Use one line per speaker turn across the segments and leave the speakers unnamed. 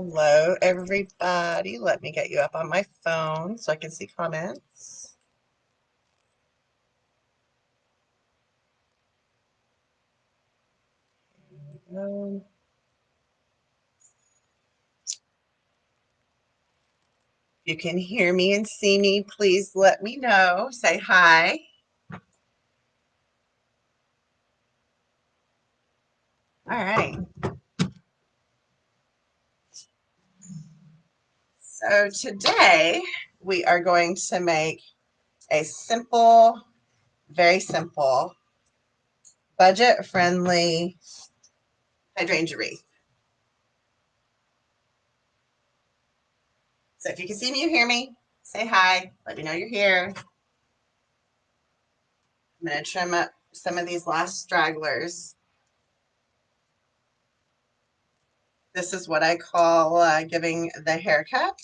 Hello, everybody. Let me get you up on my phone so I can see comments. If you can hear me and see me, please let me know. Say hi. All right. So today we are going to make a simple, very simple, budget-friendly hydrangea wreath. So if you can see me or hear me, say hi. Let me know you're here. I'm going to trim up some of these last stragglers. This is what I call giving the haircut.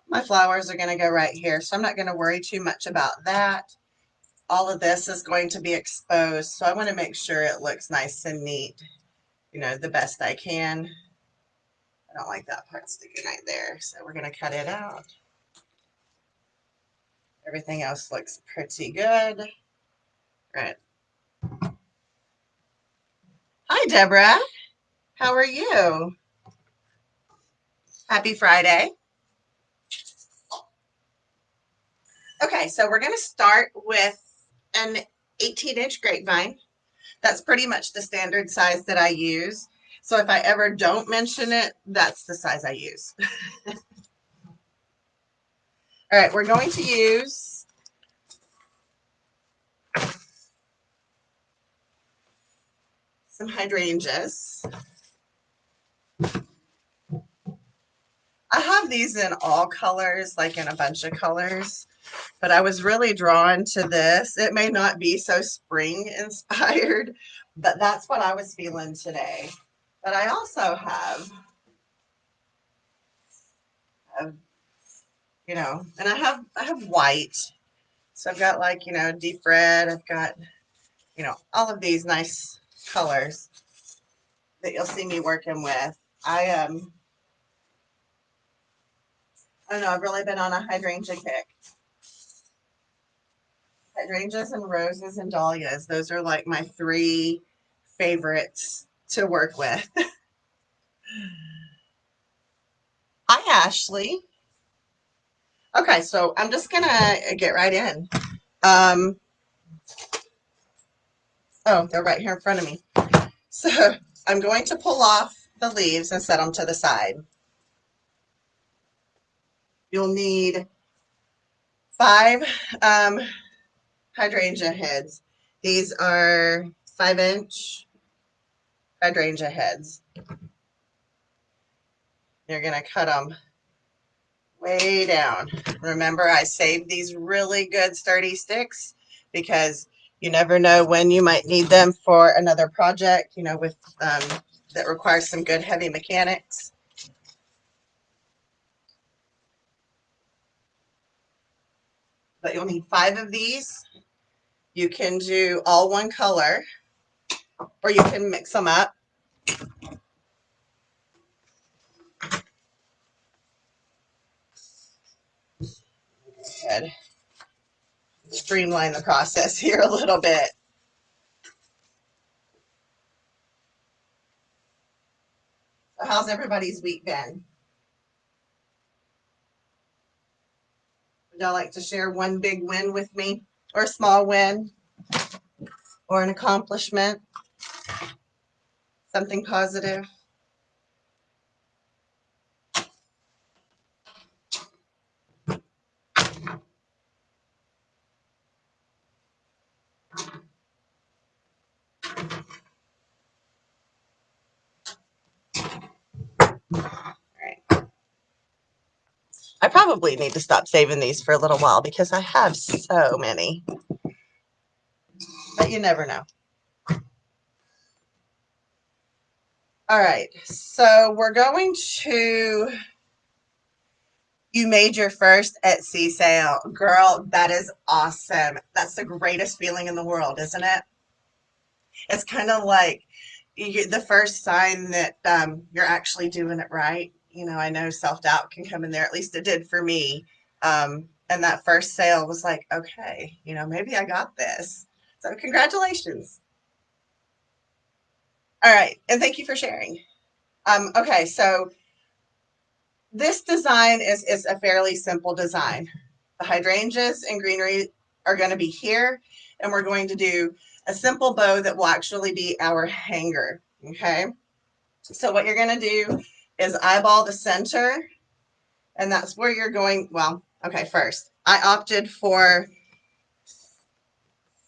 My flowers are going to go right here, so I'm not going to worry too much about that. All of this is going to be exposed, so I want to make sure it looks nice and neat, you know, the best I can. I don't like that part sticking right there, so we're going to cut it out. Everything else looks pretty good. Right. Hi, Deborah. How are you? Happy Friday. Okay, so we're going to start with an 18-inch grapevine. That's pretty much the standard size that I use. So if I ever don't mention it, that's the size I use. All right, we're going to use some hydrangeas. I have these in all colors, like in a bunch of colors, but I was really drawn to this. It may not be so spring inspired, but that's what I was feeling today. But I also have you know, and I have white. So I've got like, you know, deep red. I've got, you know, all of these nice colors that you'll see me working with. I don't know, I've really been on a hydrangea kick. Hydrangeas and roses and dahlias. Those are like my three favorites to work with. Hi, Ashley. Okay, so I'm just gonna get right in. Oh, they're right here in front of me. So I'm going to pull off the leaves and set them to the side. You'll need 5 hydrangea heads. These are 5-inch hydrangea heads. You're going to cut them way down. Remember, I saved these really good sturdy sticks because you never know when you might need them for another project, you know, with that requires some good heavy mechanics. But you'll need 5 of these. You can do all one color, or you can mix them up. Good. Streamline the process here a little bit. So how's everybody's week been? Would y'all like to share one big win with me, or a small win, or an accomplishment, something positive? I probably need to stop saving these for a little while because I have so many. But you never know. All right, so we're going to You made your first Etsy sale. Girl, that is awesome. That's the greatest feeling in the world, isn't it? It's kind of like the first sign that you're actually doing it right. You know, I know self-doubt can come in there. At least it did for me. And that first sale was like, okay, you know, maybe I got this. So congratulations. All right. And thank you for sharing. Okay, so this design is a fairly simple design. The hydrangeas and greenery are going to be here, and we're going to do a simple bow that will actually be our hanger. Okay, so what you're going to do is eyeball the center, and that's where you're going. Well, okay, first I opted for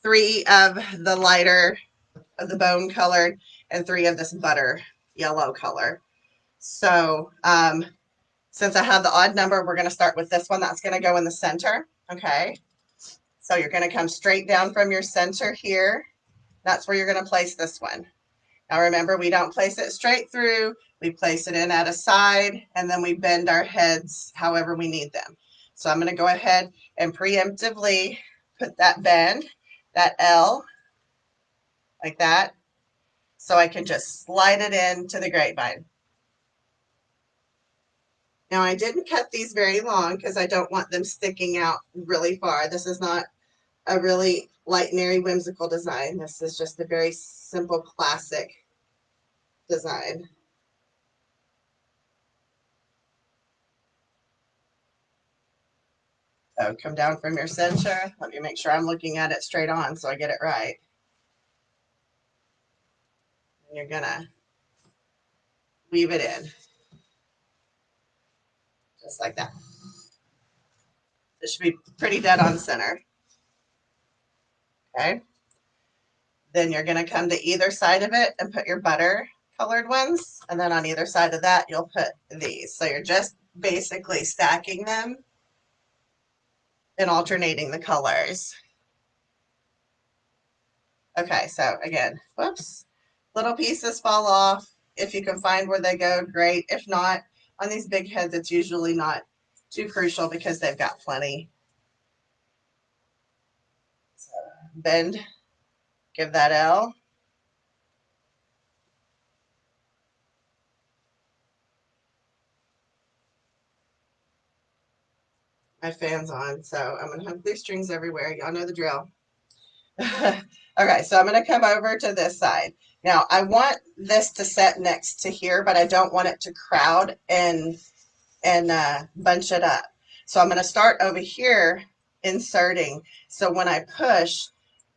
3 of the lighter of the bone colored and 3 of this butter yellow color. So since I have the odd number, we're going to start with this one. That's going to go in the center. Okay, so you're going to come straight down from your center here. That's where you're going to place this one. Now remember, we don't place it straight through. We place it in at a side, and then we bend our heads however we need them. So I'm going to go ahead and preemptively put that bend, that L, like that, so I can just slide it into the grapevine. Now I didn't cut these very long because I don't want them sticking out really far. This is not a really light and airy whimsical design. This is just a very simple classic design. So come down from your center. Let me make sure I'm looking at it straight on so I get it right. And you're gonna weave it in just like that. It should be pretty dead on center. Okay. Then you're gonna come to either side of it and put your butter colored ones, and then on either side of that you'll put these. So you're just basically stacking them and alternating the colors. Okay, so again, whoops, little pieces fall off. If you can find where they go, great. If not, on these big heads, it's usually not too crucial because they've got plenty. So bend, give that L. My fan's on, so I'm going to have loose strings everywhere. Y'all know the drill. Okay, so I'm going to come over to this side. Now, I want this to set next to here, but I don't want it to crowd and bunch it up. So I'm going to start over here inserting. So when I push,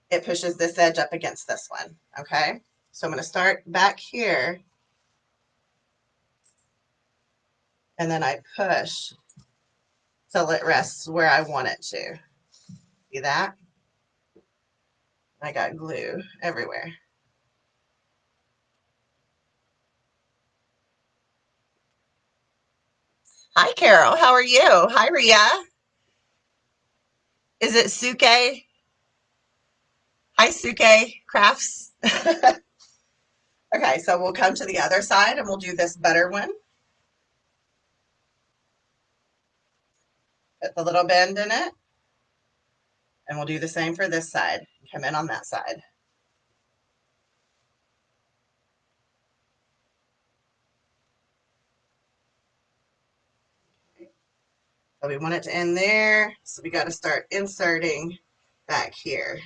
it pushes this edge up against this one. Okay, so I'm going to start back here, and then I push till it rests where I want it to. See that? I got glue everywhere. Hi, Carol. How are you? Hi, Ria. Is it Suke? Hi, Suke Crafts. Okay, so we'll come to the other side and we'll do this butter one. Put the little bend in it. And we'll do the same for this side. Come in on that side. So we want it to end there. So we got to start inserting back here.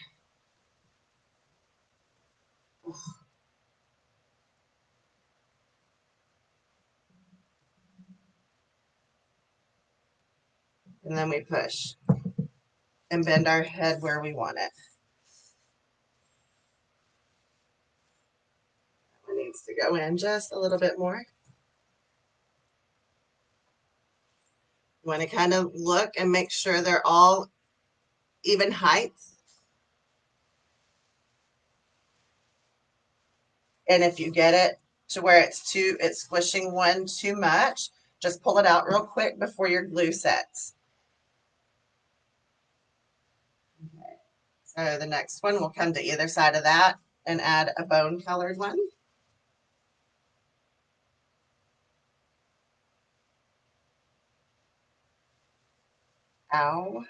And then we push and bend our head where we want it. It needs to go in just a little bit more. You want to kind of look and make sure they're all even heights. And if you get it to where it's squishing one too much, just pull it out real quick before your glue sets. Okay. So the next one, we'll come to either side of that and add a bone colored one. Ow,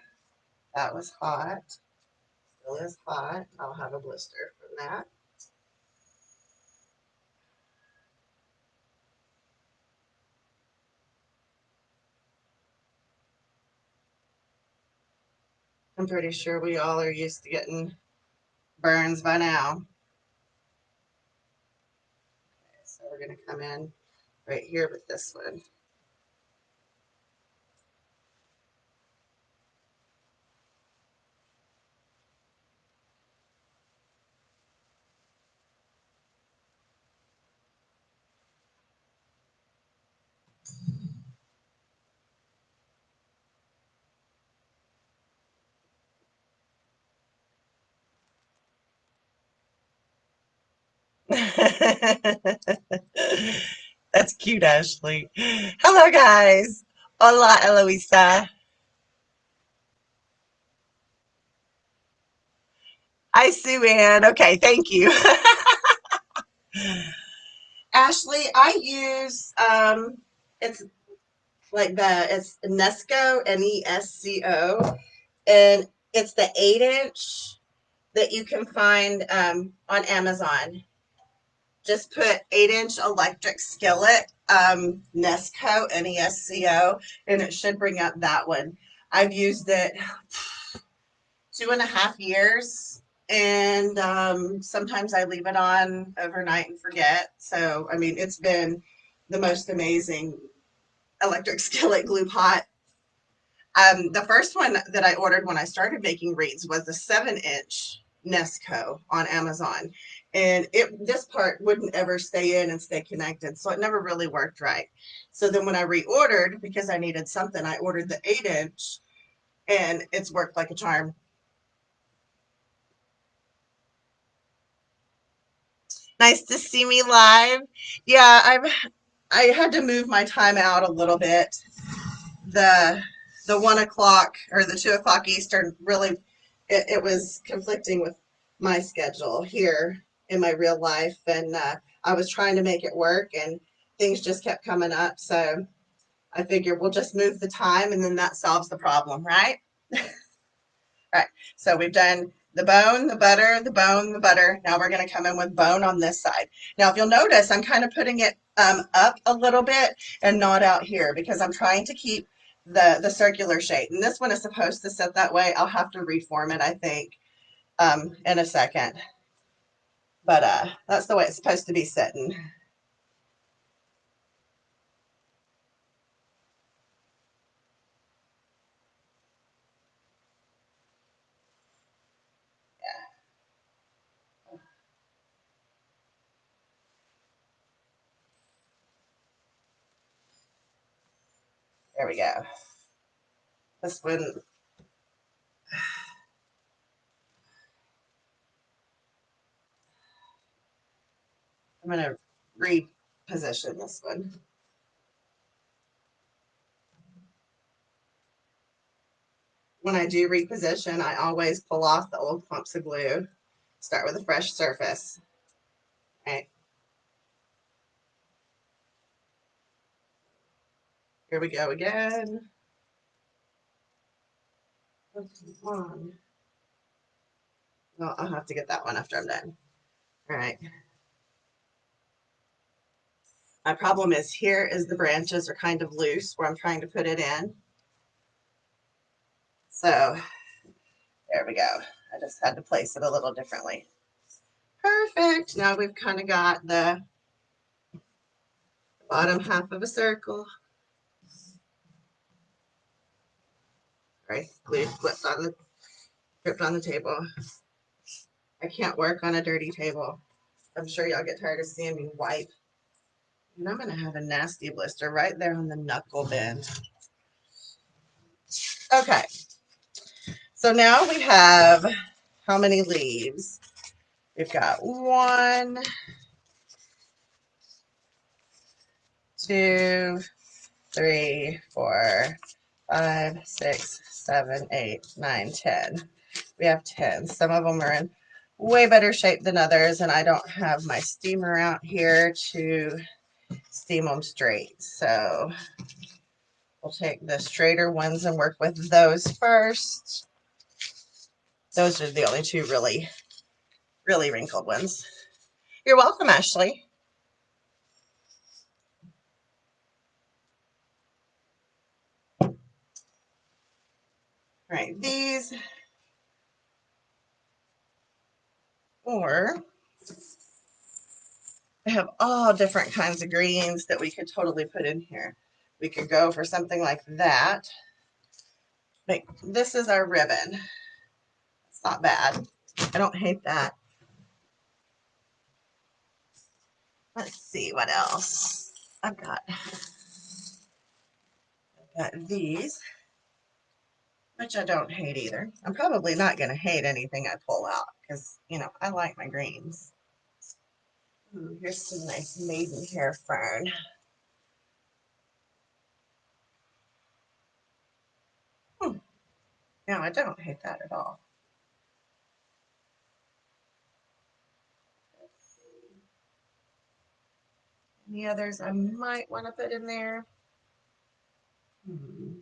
that was hot. Still is hot. I'll have a blister from that. I'm pretty sure we all are used to getting burns by now. Okay, so we're going to come in right here with this one. That's cute, Ashley. Hello, guys. Hola, Eloisa. Hi, Sue Ann. Okay, thank you. Ashley, I use it's like it's Nesco, Nesco, and it's the 8-inch that you can find on Amazon. Just put 8-inch electric skillet, Nesco, Nesco, and it should bring up that one. I've used it 2.5 years, and sometimes I leave it on overnight and forget. So, I mean, it's been the most amazing electric skillet glue pot. The first one that I ordered when I started making wreaths was the 7-inch Nesco on Amazon, and this part wouldn't ever stay in and stay connected, so it never really worked right. So then when I reordered, because I needed something, I ordered the 8-inch, and it's worked like a charm. Nice to see me live. Yeah, I had to move my time out a little bit. The 1 o'clock or the 2 o'clock Eastern really it was conflicting with my schedule here in my real life, and I was trying to make it work, and things just kept coming up. So I figured we'll just move the time, and then that solves the problem, right? All right, so we've done the bone, the butter, the bone, the butter. Now we're going to come in with bone on this side. Now, if you'll notice, I'm kind of putting it up a little bit and not out here because I'm trying to keep the circular shape. And this one is supposed to sit that way. I'll have to reform it, I think, in a second. But that's the way it's supposed to be sitting. There we go. This one, I'm going to reposition this one. When I do reposition, I always pull off the old clumps of glue. Start with a fresh surface. Right. Here we go again. Oh, come on. Well, I'll have to get that one after I'm done. All right. My problem is here is the branches are kind of loose where I'm trying to put it in. So there we go. I just had to place it a little differently. Perfect. Now we've kind of got the bottom half of a circle. Right, glue flipped on the table. I can't work on a dirty table. I'm sure y'all get tired of seeing me wipe. And I'm gonna have a nasty blister right there on the knuckle bend. Okay, so now we have how many leaves? We've got 1, 2, 3, 4, 5, 6, 7, 8, 9, 10. We have 10. Some of them are in way better shape than others, and I don't have my steamer out here to steam them straight. So We'll take the straighter ones and work with those first. Those are the only two really wrinkled ones. You're welcome, Ashley. All right, these, or I have all different kinds of greens that we could totally put in here. We could go for something like that. Like, this is our ribbon. It's not bad. I don't hate that. Let's see what else I've got. I've got these, which I don't hate either. I'm probably not going to hate anything I pull out because, you know, I like my greens. Ooh, here's some nice maidenhair fern. No, I don't hate that at all. Any others I might want to put in there? Kind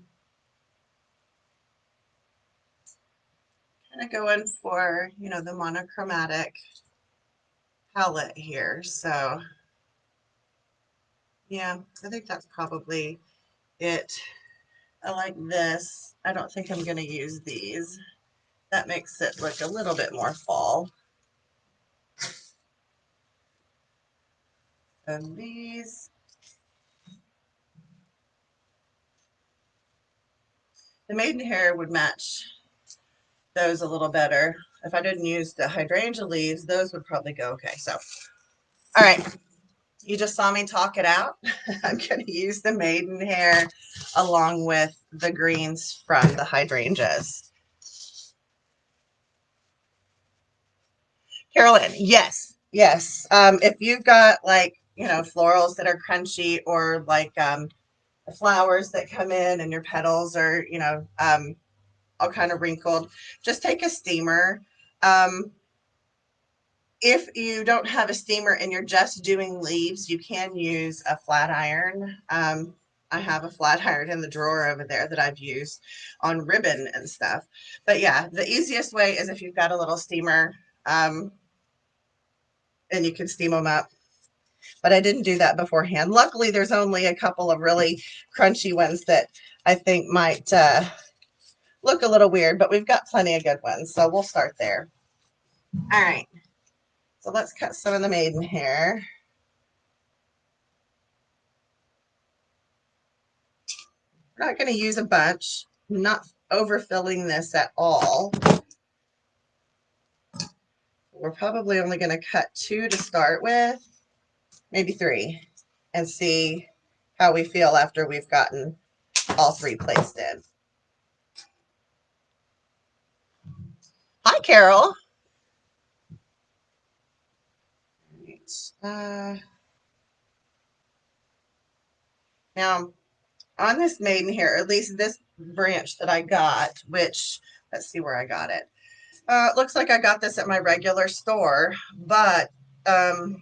of going for, you know, the monochromatic palette here. So, yeah, I think that's probably it. I like this. I don't think I'm going to use these. That makes it look a little bit more fall. And these, the maidenhair would match those a little better. If I didn't use the hydrangea leaves, those would probably go okay. So, all right, you just saw me talk it out. I'm going to use the maidenhair along with the greens from the hydrangeas. Carolyn, yes, yes. If you've got like, you know, florals that are crunchy or like the flowers that come in and your petals are, you know, all kind of wrinkled, just take a steamer. If you don't have a steamer and you're just doing leaves, you can use a flat iron. I have a flat iron in the drawer over there that I've used on ribbon and stuff. But yeah, the easiest way is if you've got a little steamer and you can steam them up. But I didn't do that beforehand. Luckily, there's only a couple of really crunchy ones that I think might look a little weird, but we've got plenty of good ones. So we'll start there. All right. So let's cut some of the maidenhair. We're not going to use a bunch. I'm not overfilling this at all. We're probably only going to cut 2 to start with, maybe 3, and see how we feel after we've gotten all 3 placed in. Hi, Carol. Now, on this maidenhair, at least this branch that I got, which, let's see where I got it. It looks like I got this at my regular store, but it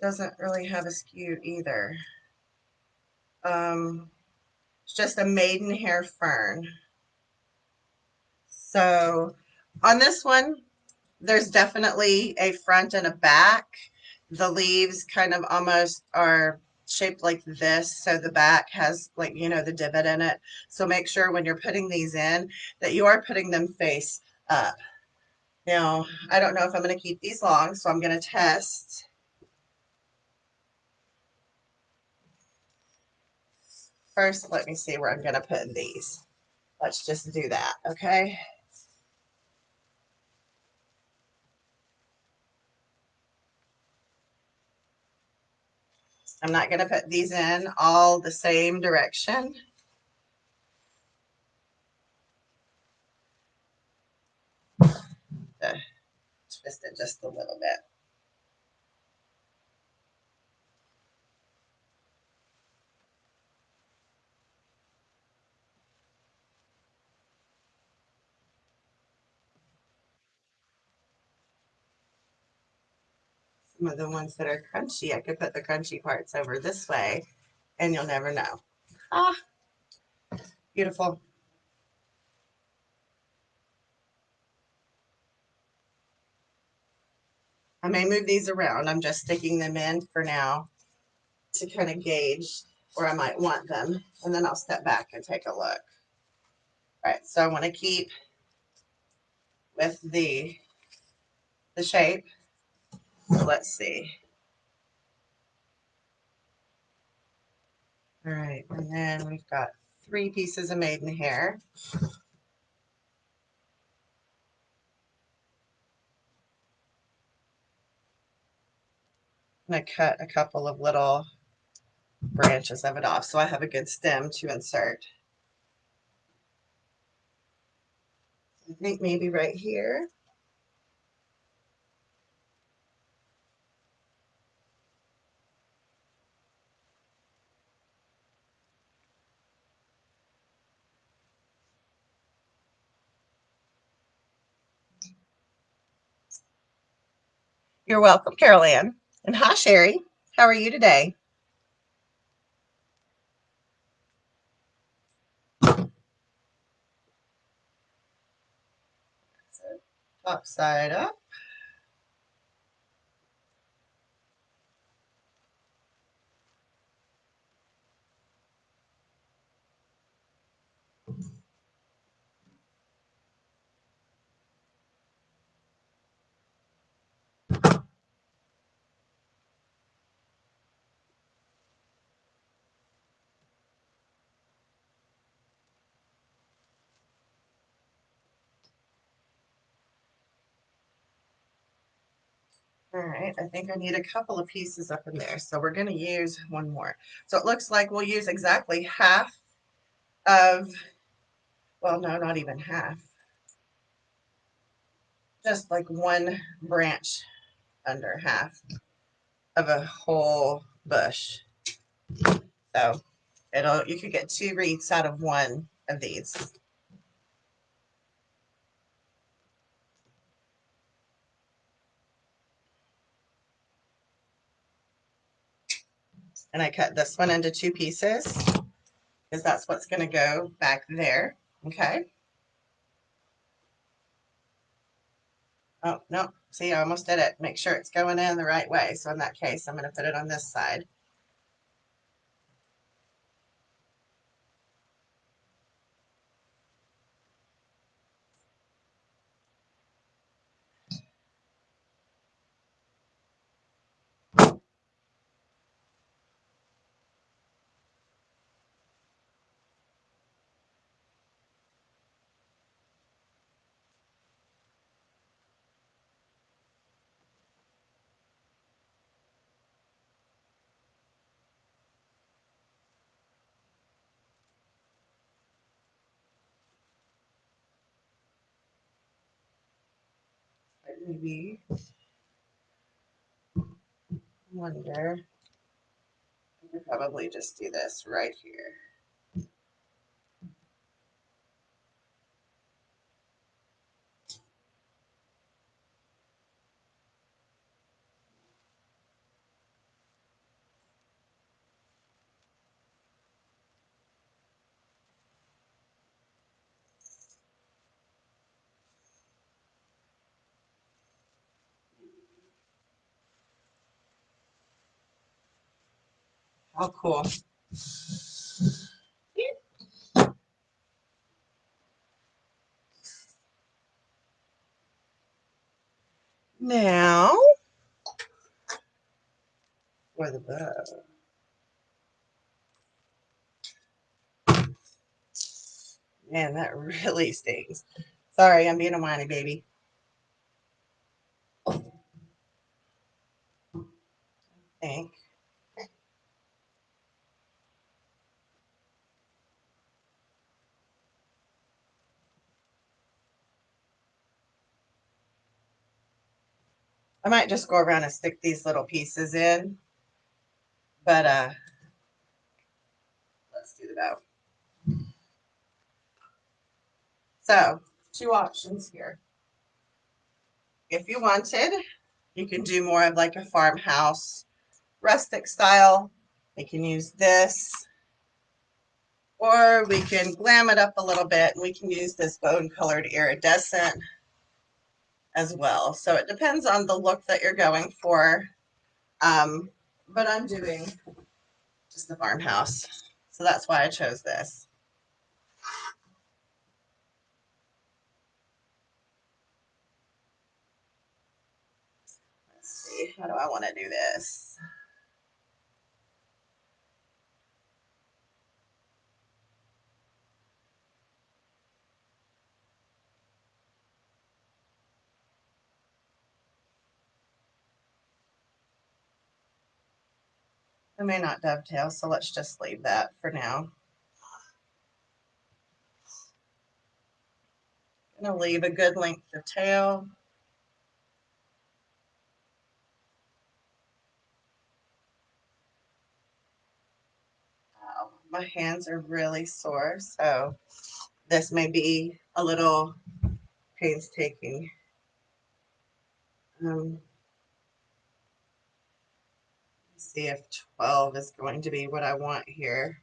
doesn't really have a skew either. It's just a maidenhair fern. So on this one, there's definitely a front and a back. The leaves kind of almost are shaped like this, so the back has, like, you know, the divot in it. So make sure when you're putting these in that you are putting them face up. Now, I don't know if I'm going to keep these long, so I'm going to test. First, let me see where I'm going to put these. Let's just do that, okay? I'm not going to put these in all the same direction. Twist it just a little bit. Some of the ones that are crunchy, I could put the crunchy parts over this way and you'll never know. Ah, beautiful. I may move these around. I'm just sticking them in for now to kind of gauge where I might want them. And then I'll step back and take a look. All right, so I want to keep with the shape. So let's see. All right, and then we've got 3 pieces of maidenhair. I'm going to cut a couple of little branches of it off so I have a good stem to insert. I think maybe right here. You're welcome, Carol Ann. And hi, Sherry. How are you today? So, top side up. All right, I think I need a couple of pieces up in there. So we're going to use one more. So it looks like we'll use exactly half of, well, no, not even half. Just like one branch under half of a whole bush. So you could get 2 wreaths out of one of these. And I cut this one into 2 pieces because that's what's going to go back there. Okay. Oh, no. See, I almost did it. Make sure it's going in the right way. So in that case, I'm going to put it on this side. Maybe wonder. I could probably just do this right here. How cool. Now, for the bow. Man, that really stings. Sorry, I'm being a whiny baby. I think. I might just go around and stick these little pieces in, but let's do the bow. So, 2 options here. If you wanted, you can do more of like a farmhouse rustic style. You can use this or we can glam it up a little bit and we can use this bone colored iridescent as well. So it depends on the look that you're going for. But I'm doing just the farmhouse. So that's why I chose this. Let's see, how do I want to do this? I may not dovetail, so let's just leave that for now. I'm going to leave a good length of tail. Wow, my hands are really sore, so this may be a little painstaking. Let's see if 12 is going to be what I want here.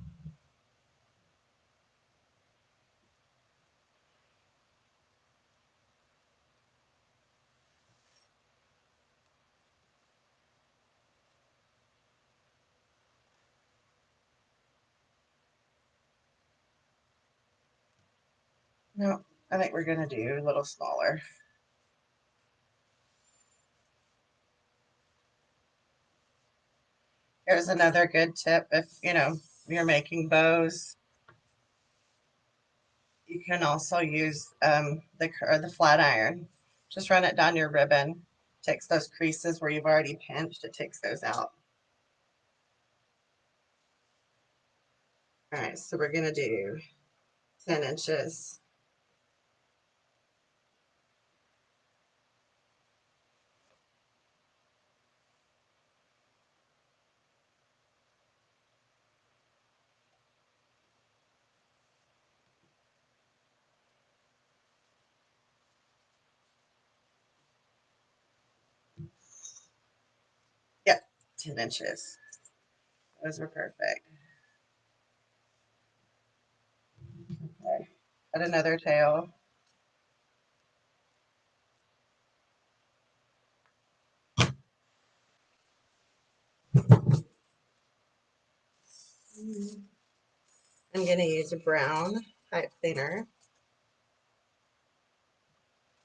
No, I think we're going to do a little smaller. Here's another good tip. If, you're making bows, you can also use the flat iron. Just run it down your ribbon. Takes those creases where you've already pinched. It takes those out. All right, so we're going to do 10 inches. Yep, 10 inches. Those were perfect. Okay, got another tail. I'm going to use a brown pipe cleaner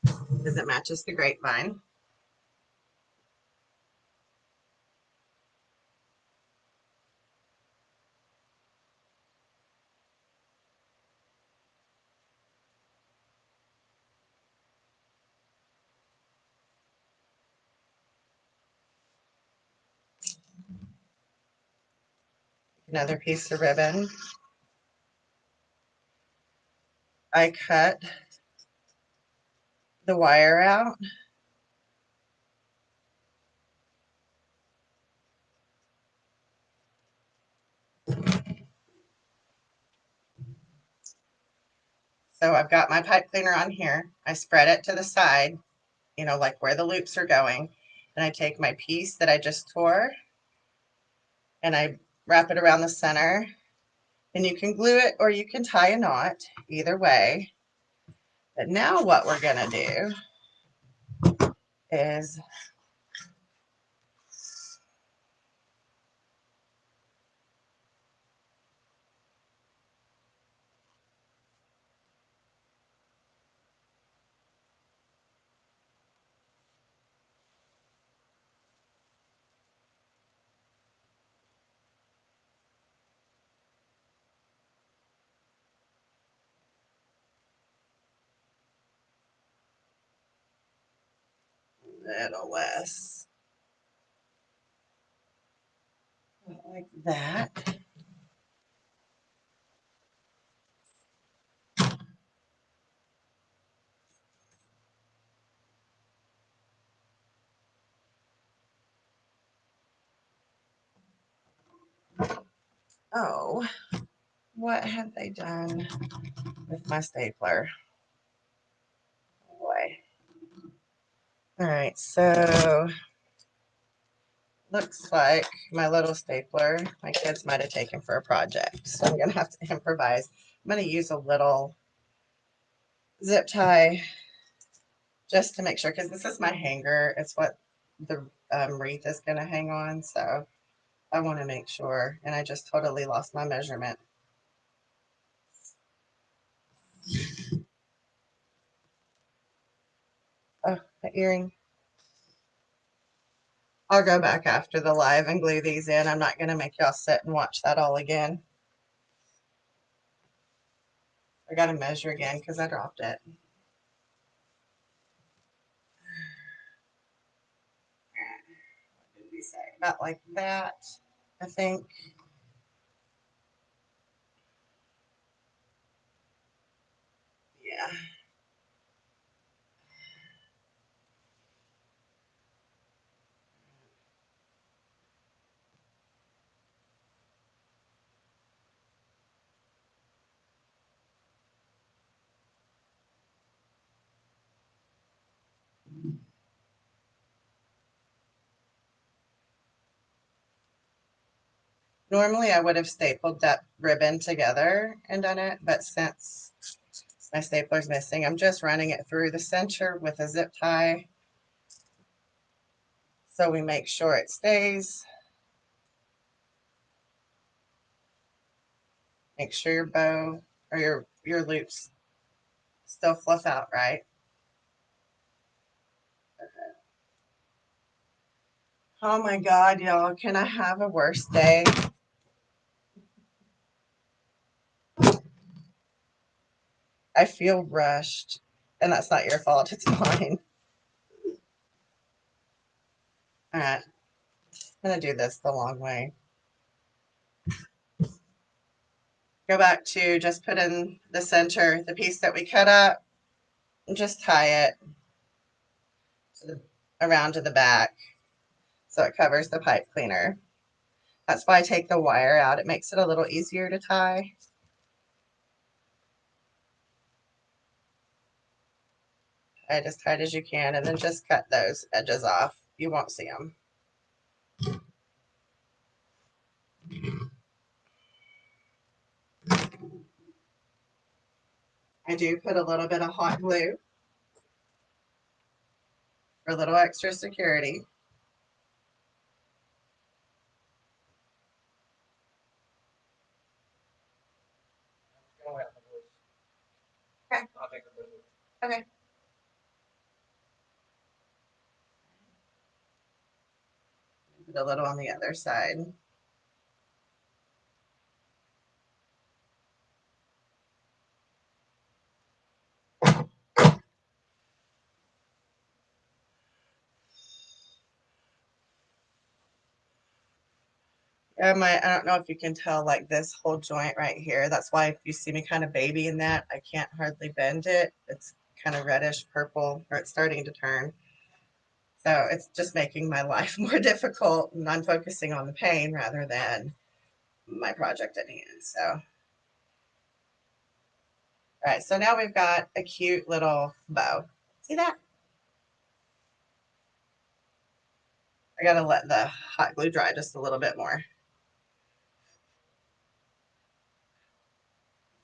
because it matches the grapevine. Another piece of ribbon. I cut the wire out. So I've got my pipe cleaner on here. I spread it to the side, like where the loops are going. And I take my piece that I just tore and I wrap it around the center. And you can glue it or you can tie a knot, either way. But now what we're going to do is a little less, like that. Oh, what have they done with my stapler? Oh boy. All right, so looks like my little stapler, my kids might have taken for a project. So I'm going to have to improvise. I'm going to use a little zip tie just to make sure, because this is my hanger. It's what the wreath is going to hang on. So I want to make sure. And I just totally lost my measurement. Oh, the earring. I'll go back after the live and glue these in. I'm not going to make y'all sit and watch that all again. I got to measure again because I dropped it. What did we say? About like that, I think. Yeah. Normally I would have stapled that ribbon together and done it, but since my stapler's missing, I'm just running it through the center with a zip tie so we make sure it stays. Make sure your bow or your loops still fluff out right. Oh my God, y'all, can I have a worse day? I feel rushed, and that's not your fault, it's mine. All right, I'm gonna do this the long way. Go back to just put in the center, the piece that we cut up, and just tie it around to the back so it covers the pipe cleaner. That's why I take the wire out. It makes it a little easier to tie. Tie it as tight as you can, and then just cut those edges off. You won't see them. I do put a little bit of hot glue for a little extra security. Okay. Okay. Put a little on the other side. I don't know if you can tell, like this whole joint right here. That's why if you see me kind of babying that, I can't hardly bend it. It's kind of reddish purple, or it's starting to turn. So it's just making my life more difficult, and I'm focusing on the pain rather than my project at hand. So, all right, so now we've got a cute little bow. See that? I gotta let the hot glue dry just a little bit more.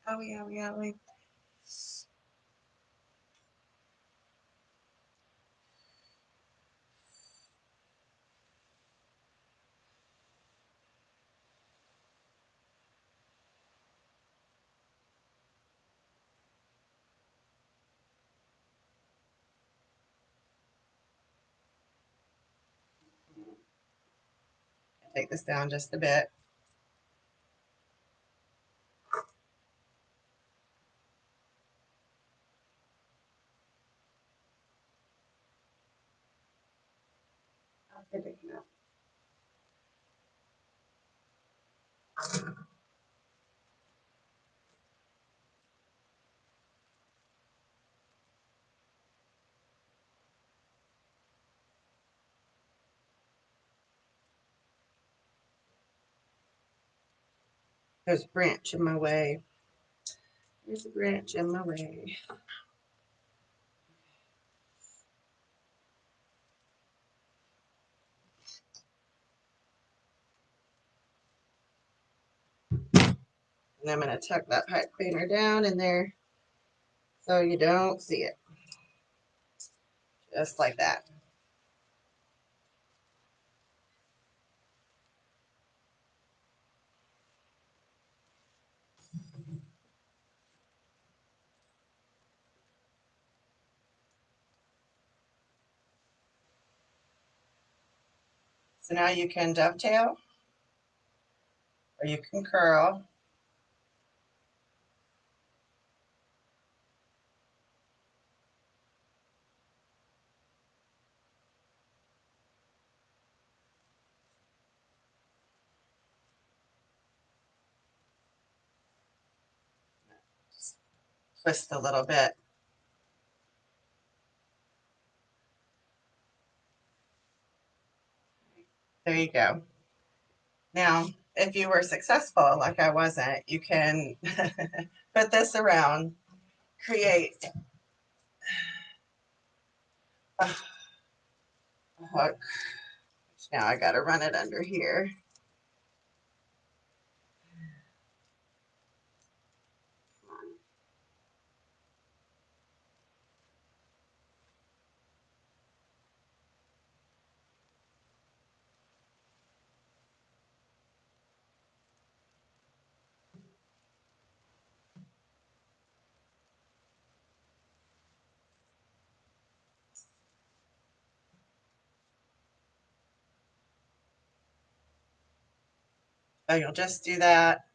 Oh yeah, yeah, wait. Take this down just a bit. There's a branch in my way. There's a branch in my way. And I'm going to tuck that pipe cleaner down in there so you don't see it. Just like that. So now you can dovetail or you can curl. Just twist a little bit. There you go. Now, if you were successful, like I wasn't, you can put this around, create a hook. Now I got to run it under here. So you'll just do that.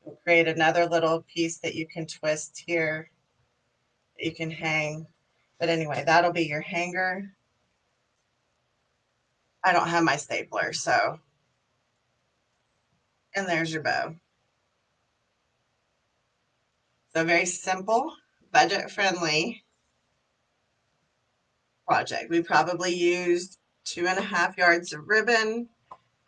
You'll create another little piece that you can twist here that you can hang. But anyway, that'll be your hanger. I don't have my stapler, so, and there's your bow. So very simple, budget-friendly project. We probably used 2.5 yards of ribbon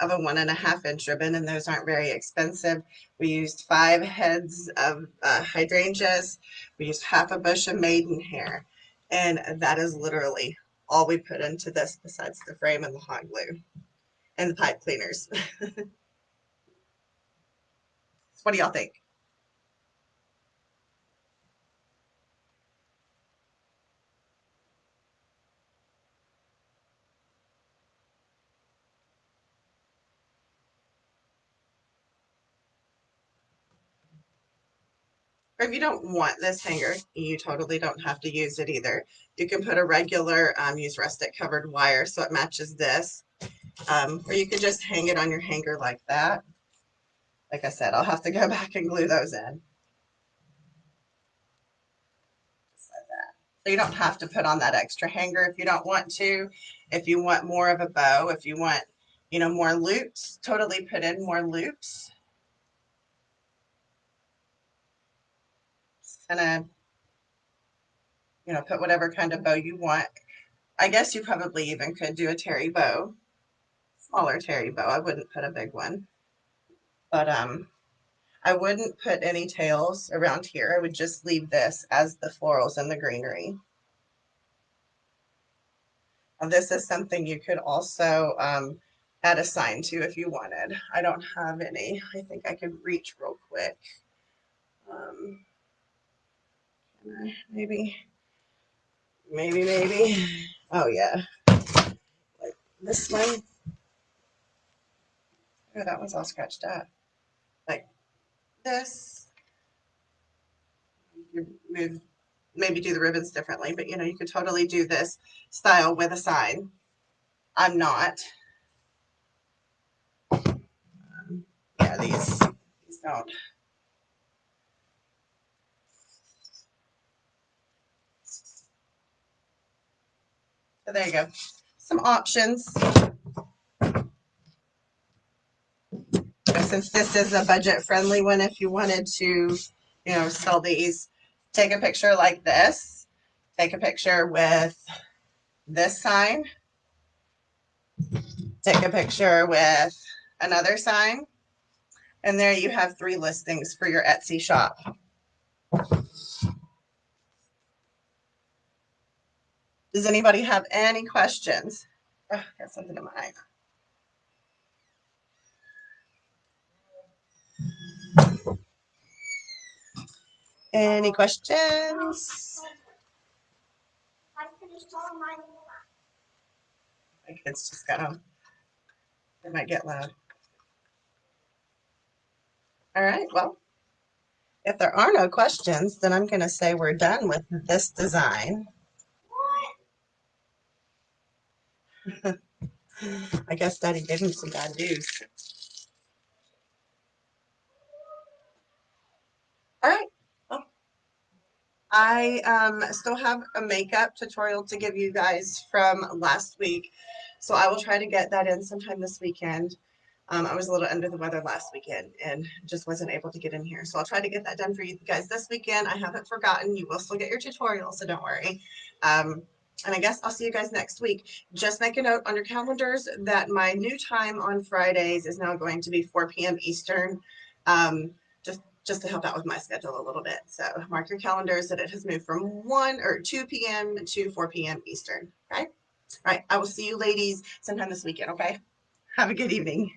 of a 1.5 inch ribbon, and those aren't very expensive. We used 5 heads of hydrangeas. We used half a bush of maidenhair, and that is literally all we put into this besides the frame and the hot glue and the pipe cleaners. What do y'all think? Or if you don't want this hanger, you totally don't have to use it either. You can put a regular, use rustic covered wire so it matches this. Or you could just hang it on your hanger like that. Like I said, I'll have to go back and glue those in. Just like that. So you don't have to put on that extra hanger if you don't want to. If you want more of a bow, if you want, more loops, totally put in more loops. Just kind of, put whatever kind of bow you want. I guess you probably even could do a terry bow, smaller terry bow. I wouldn't put a big one. But I wouldn't put any tails around here. I would just leave this as the florals and the greenery. Now, this is something you could also add a sign to if you wanted. I don't have any. I think I could reach real quick. Can I? Maybe. Oh, yeah. Like this one. Oh, that one's all scratched up. Like this. You move, maybe do the ribbons differently, but you could totally do this style with a sign. I'm not. Yeah, these don't. So there you go. Some options. Since this is a budget-friendly one, if you wanted to, sell these, take a picture like this. Take a picture with this sign. Take a picture with another sign. And there you have 3 listings for your Etsy shop. Does anybody have any questions? Oh, got something in my eye. Any questions? My kids just got home. They might get loud. All right, well, if there are no questions, then I'm going to say we're done with this design. I guess Daddy gave him some bad news. All right. Well, I still have a makeup tutorial to give you guys from last week, so I will try to get that in sometime this weekend. I was a little under the weather last weekend and just wasn't able to get in here, so I'll try to get that done for you guys this weekend. I haven't forgotten. You will still get your tutorial, so don't worry. And I guess I'll see you guys next week. Just make a note on your calendars that my new time on Fridays is now going to be 4 p.m. Eastern. Just to help out with my schedule a little bit. So mark your calendars that it has moved from 1 or 2 p.m. to 4 p.m. Eastern. Okay? All right. I will see you ladies sometime this weekend. Okay? Have a good evening.